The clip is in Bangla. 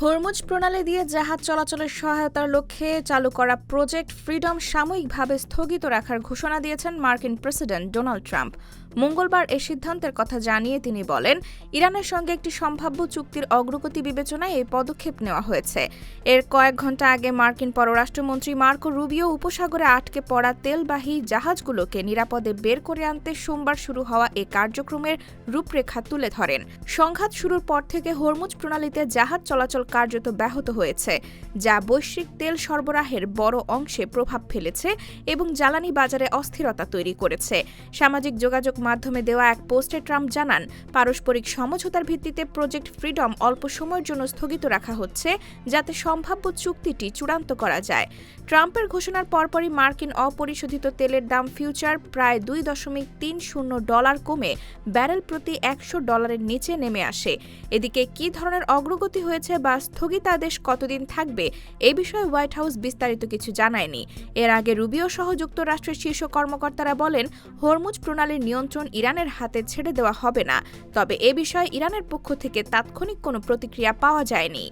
হরমুজ প্রণালী দিয়ে জাহাজ চলাচলের সহায়তার লক্ষ্যে চালু করা প্রজেক্ট ফ্রিডম সাময়িকভাবে স্থগিত রাখার ঘোষণা দিয়েছেন মার্কিন প্রেসিডেন্ট ডোনাল্ড ট্রাম্প। মঙ্গলবার এ সিদ্ধান্তের কথা জানিয়ে তিনি বলেন, ইরানের সঙ্গে একটি সম্ভাব্য চুক্তির অগ্রগতি বিবেচনায় এই পদক্ষেপ নেওয়া হয়েছে। এর কয়েক ঘণ্টা আগে মার্কিন পররাষ্ট্রমন্ত্রী মার্কো রুবিও উপসাগরে আটকে পড়া তেলবাহী জাহাজগুলোকে নিরাপদে বের করে আনতে সোমবার শুরু হওয়া এ কার্যক্রমের রূপরেখা তুলে ধরেন। সংঘাত শুরুর পর থেকে হরমুজ প্রণালীতে জাহাজ চলাচল কার্যত ব্যাহত হয়েছে, যা বৈশ্বিক তেল সরবরাহের বড় অংশে প্রভাব ফেলেছে এবং জ্বালানি বাজারে অস্থিরতা তৈরি করেছে। সামাজিক যোগাযোগ মাধ্যমে দেওয়া এক পোস্টে ট্রাম্প জানান, পারস্পরিক সমঝোতার ভিত্তিতে প্রজেক্ট ফ্রিডম অল্প সময়ের জন্য স্থগিত রাখা হচ্ছে, যাতে সম্ভাব্য চুক্তিটি চূড়ান্ত করা যায়। ট্রাম্পের ঘোষণার পরপরই মার্কিন অপরিশোধিত তেলের দাম ফিউচার প্রায় $2.30 কমে ব্যারেল প্রতি $100 নিচে নেমে আসে। এদিকে কী ধরনের অগ্রগতি হয়েছে বা স্থগিতাদেশ কতদিন থাকবে এ বিষয়ে হোয়াইট হাউস বিস্তারিত কিছু জানায়নি। এর আগে রুবিও সহ যুক্তরাষ্ট্রের শীর্ষ কর্মকর্তারা বলেন, হরমুজ প্রণালীর নিয়ন্ত্রণ ইরানের হাতে ছেড়ে দেওয়া হবে না, তবে এ বিষয়ে ইরানের পক্ষ থেকে তাৎক্ষণিক কোনো প্রতিক্রিয়া পাওয়া যায়নি।